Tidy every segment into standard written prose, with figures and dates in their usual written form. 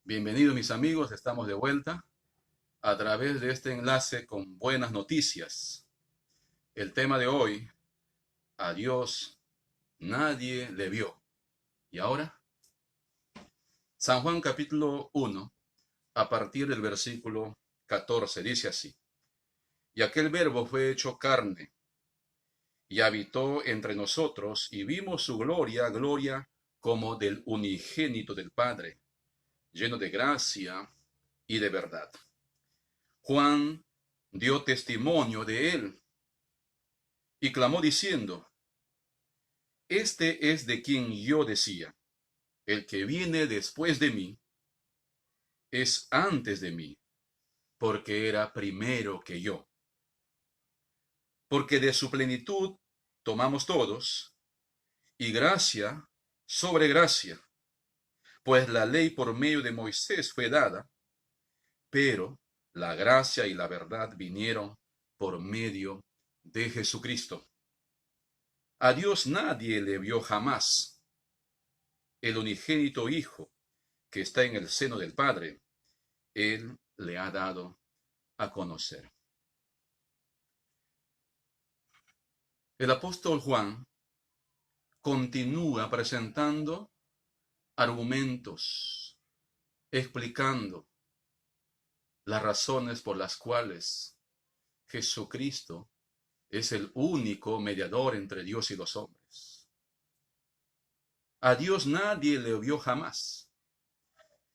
Bienvenidos mis amigos, estamos de vuelta a través de este enlace con buenas noticias. El tema de hoy, a Dios nadie le vio. ¿Y ahora? San Juan capítulo 1, a partir del versículo 14, dice así. Y aquel verbo fue hecho carne y habitó entre nosotros y vimos su gloria, gloria como del unigénito del Padre, lleno de gracia y de verdad. Juan dio testimonio de él y clamó diciendo, este es de quien yo decía, el que viene después de mí es antes de mí, porque era primero que yo. Porque de su plenitud tomamos todos, y gracia sobre gracia, pues la ley por medio de Moisés fue dada, pero la gracia y la verdad vinieron por medio de Jesucristo. A Dios nadie le vio jamás. El unigénito Hijo, que está en el seno del Padre, Él le ha dado a conocer. El apóstol Juan continúa presentando argumentos, explicando las razones por las cuales Jesucristo es el único mediador entre Dios y los hombres. A Dios nadie le vio jamás.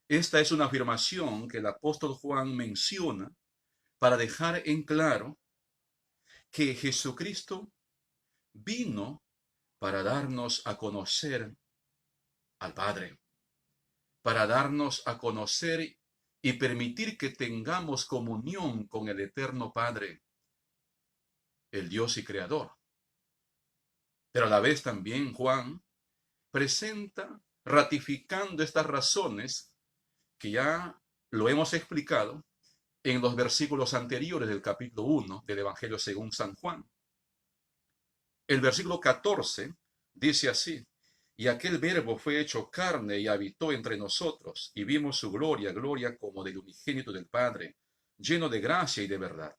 Esta es una afirmación que el apóstol Juan menciona para dejar en claro que Jesucristo vino para darnos a conocer al Padre, para darnos a conocer y permitir que tengamos comunión con el eterno Padre, el Dios y Creador. Pero a la vez también Juan presenta, ratificando estas razones que ya lo hemos explicado en los versículos anteriores del capítulo 1 del Evangelio según San Juan. El versículo 14 dice así, y aquel verbo fue hecho carne y habitó entre nosotros, y vimos su gloria, gloria como del unigénito del Padre, lleno de gracia y de verdad.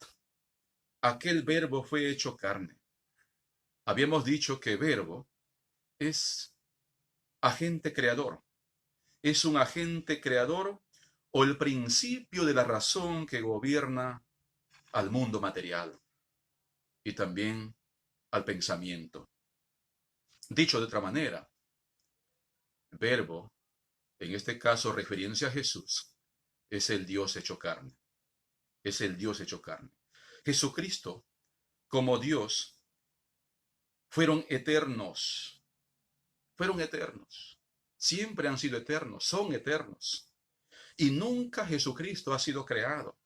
Aquel verbo fue hecho carne. Habíamos dicho que verbo es agente creador. Es un agente creador o el principio de la razón que gobierna al mundo material y también al pensamiento. Dicho de otra manera, verbo, en este caso refiriéndose a Jesús, es el Dios hecho carne. Es el Dios hecho carne. Jesucristo, como Dios, fueron eternos. Fueron eternos. Siempre han sido eternos, son eternos. Y nunca Jesucristo ha sido creado,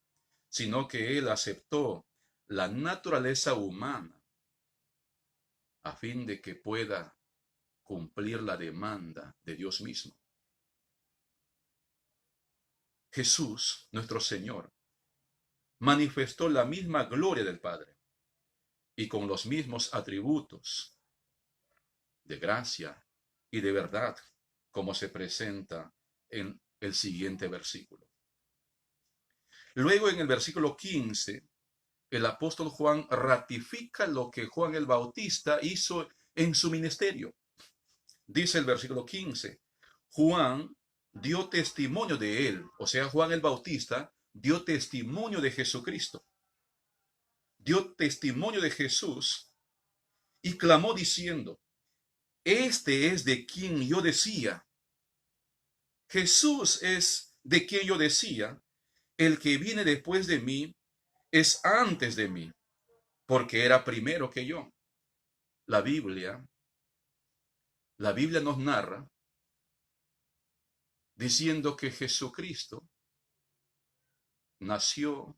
sino que Él aceptó la naturaleza humana a fin de que pueda cumplir la demanda de Dios mismo. Jesús, nuestro Señor, manifestó la misma gloria del Padre y con los mismos atributos de gracia y de verdad, como se presenta en el siguiente versículo. Luego en el versículo 15, el apóstol Juan ratifica lo que Juan el Bautista hizo en su ministerio. Dice el versículo 15, Juan dio testimonio de él, o sea, Juan el Bautista dio testimonio de Jesucristo. Dio testimonio de Jesús y clamó diciendo, este es de quien yo decía. Jesús es de quien yo decía, el que viene después de mí es antes de mí, porque era primero que yo. La Biblia, la Biblia nos narra diciendo que Jesucristo nació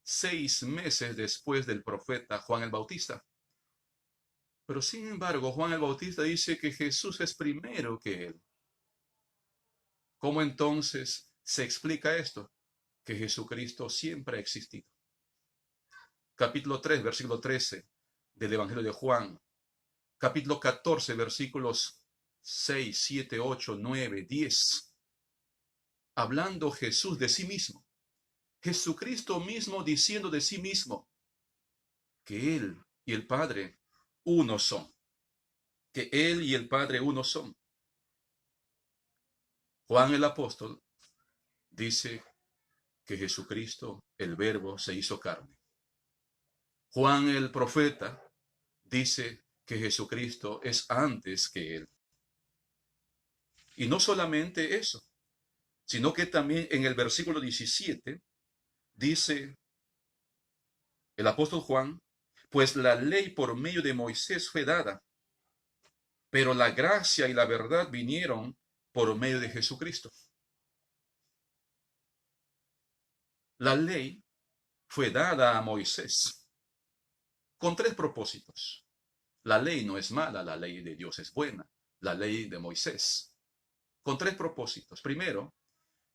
6 meses después del profeta Juan el Bautista. Pero sin embargo, Juan el Bautista dice que Jesús es primero que él. ¿Cómo entonces se explica esto? Que Jesucristo siempre ha existido. Capítulo 3, versículo 13 del Evangelio de Juan. Capítulo 14, versículos 6, 7, 8, 9, 10. hablando Jesús de sí mismo. Jesucristo mismo diciendo de sí mismo que Él y el Padre uno son. Que Él y el Padre uno son. Juan el apóstol dice que Jesucristo, el Verbo, se hizo carne. Juan el profeta dice que Jesucristo es antes que Él. Y no solamente eso, sino que también en el versículo 17 dice el apóstol Juan, pues la ley por medio de Moisés fue dada, pero la gracia y la verdad vinieron por medio de Jesucristo. La ley fue dada a Moisés con tres propósitos. La ley no es mala, la ley de Dios es buena, la ley de Moisés, con tres propósitos. Primero,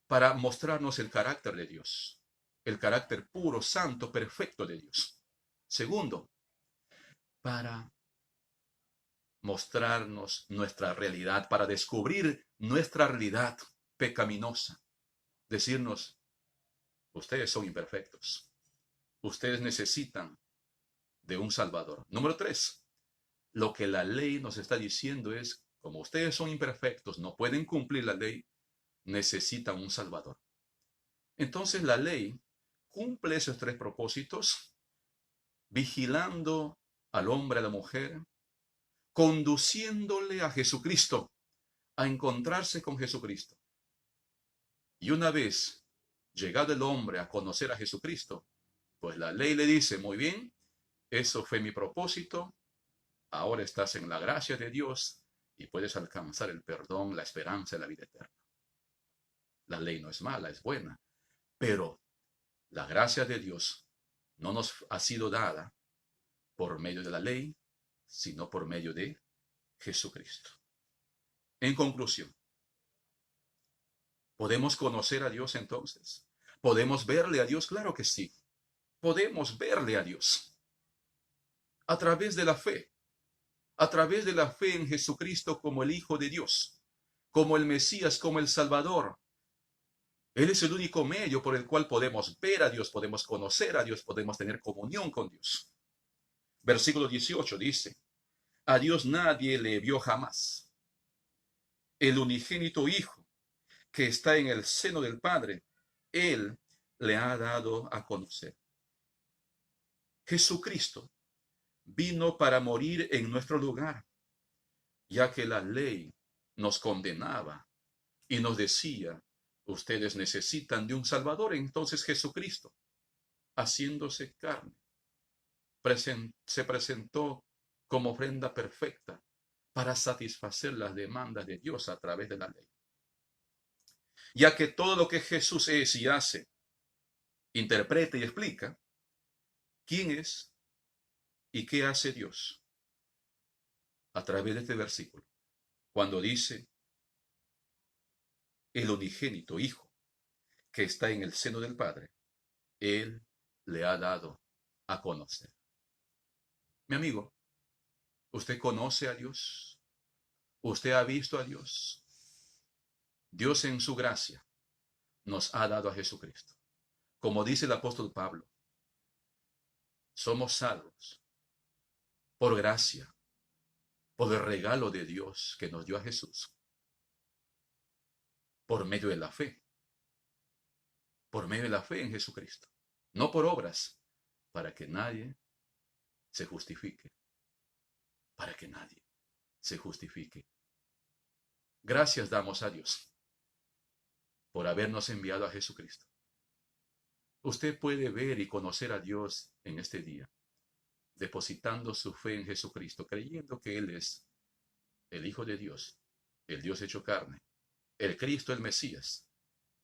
para mostrarnos el carácter de Dios, el carácter puro, santo, perfecto de Dios. Segundo, para mostrarnos nuestra realidad, para descubrir nuestra realidad pecaminosa. Decirnos, ustedes son imperfectos, ustedes necesitan de un Salvador. Número tres, lo que la ley nos está diciendo es, como ustedes son imperfectos, no pueden cumplir la ley, necesitan un Salvador. Entonces la ley cumple esos tres propósitos, vigilando al hombre, a la mujer, conduciéndole a Jesucristo, a encontrarse con Jesucristo. Y una vez llegado el hombre a conocer a Jesucristo, pues la ley le dice, muy bien, eso fue mi propósito, ahora estás en la gracia de Dios y puedes alcanzar el perdón, la esperanza y la vida eterna. La ley no es mala, es buena, pero la gracia de Dios no nos ha sido dada por medio de la ley, sino por medio de Jesucristo. En conclusión, ¿podemos conocer a Dios entonces? ¿Podemos verle a Dios? Claro que sí. Podemos verle a Dios a través de la fe, a través de la fe en Jesucristo como el Hijo de Dios, como el Mesías, como el Salvador. Él es el único medio por el cual podemos ver a Dios, podemos conocer a Dios, podemos tener comunión con Dios. Versículo 18 dice, a Dios nadie le vio jamás. El unigénito Hijo que está en el seno del Padre, Él le ha dado a conocer. Jesucristo vino para morir en nuestro lugar, ya que la ley nos condenaba y nos decía, ustedes necesitan de un Salvador. Entonces Jesucristo, haciéndose carne, se presentó como ofrenda perfecta para satisfacer las demandas de Dios a través de la ley. Ya que todo lo que Jesús es y hace, interpreta y explica, ¿quién es y qué hace Dios? A través de este versículo, cuando dice, el unigénito Hijo que está en el seno del Padre, Él le ha dado a conocer. Mi amigo, ¿usted conoce a Dios? ¿Usted ha visto a Dios? Dios en su gracia nos ha dado a Jesucristo. Como dice el apóstol Pablo, somos salvos por gracia, por el regalo de Dios que nos dio a Jesús, por medio de la fe, por medio de la fe en Jesucristo, no por obras, para que nadie se justifique, para que nadie se justifique. Gracias damos a Dios por habernos enviado a Jesucristo. Usted puede ver y conocer a Dios en este día, depositando su fe en Jesucristo, creyendo que Él es el Hijo de Dios, el Dios hecho carne, el Cristo, el Mesías,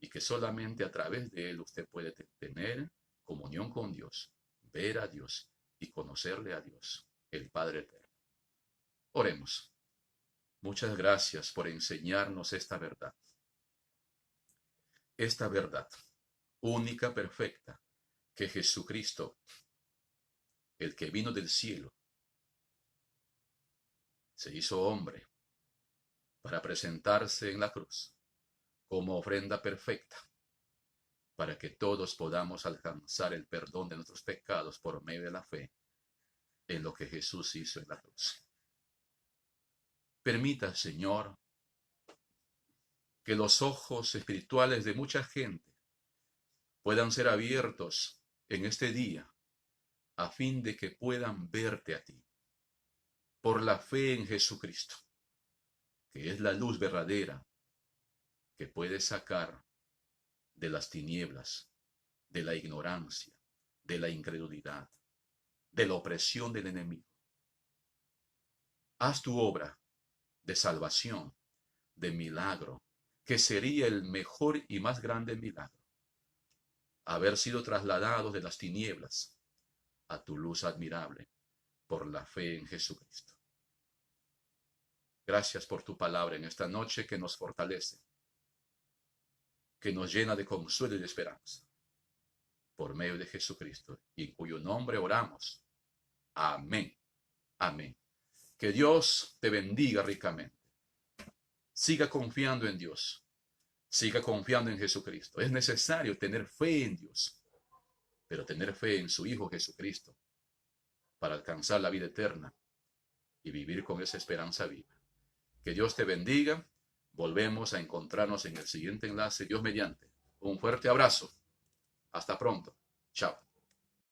y que solamente a través de Él usted puede tener comunión con Dios, ver a Dios y conocerle a Dios, el Padre eterno. Oremos. Muchas gracias por enseñarnos esta verdad. Esta verdad única, perfecta, que Jesucristo, el que vino del cielo, se hizo hombre para presentarse en la cruz, como ofrenda perfecta, para que todos podamos alcanzar el perdón de nuestros pecados por medio de la fe en lo que Jesús hizo en la cruz. Permita, Señor, que los ojos espirituales de mucha gente puedan ser abiertos en este día, a fin de que puedan verte a ti, por la fe en Jesucristo, que es la luz verdadera que puede sacar de las tinieblas, de la ignorancia, de la incredulidad, de la opresión del enemigo. Haz tu obra de salvación, de milagro, que sería el mejor y más grande milagro, haber sido trasladados de las tinieblas a tu luz admirable por la fe en Jesucristo. Gracias por tu palabra en esta noche que nos fortalece, que nos llena de consuelo y de esperanza, por medio de Jesucristo, y en cuyo nombre oramos. Amén. Amén. Que Dios te bendiga ricamente. Siga confiando en Dios. Siga confiando en Jesucristo. Es necesario tener fe en Dios, pero tener fe en su Hijo Jesucristo para alcanzar la vida eterna y vivir con esa esperanza viva. Que Dios te bendiga. Volvemos a encontrarnos en el siguiente enlace, Dios mediante. Un fuerte abrazo. Hasta pronto. Chao.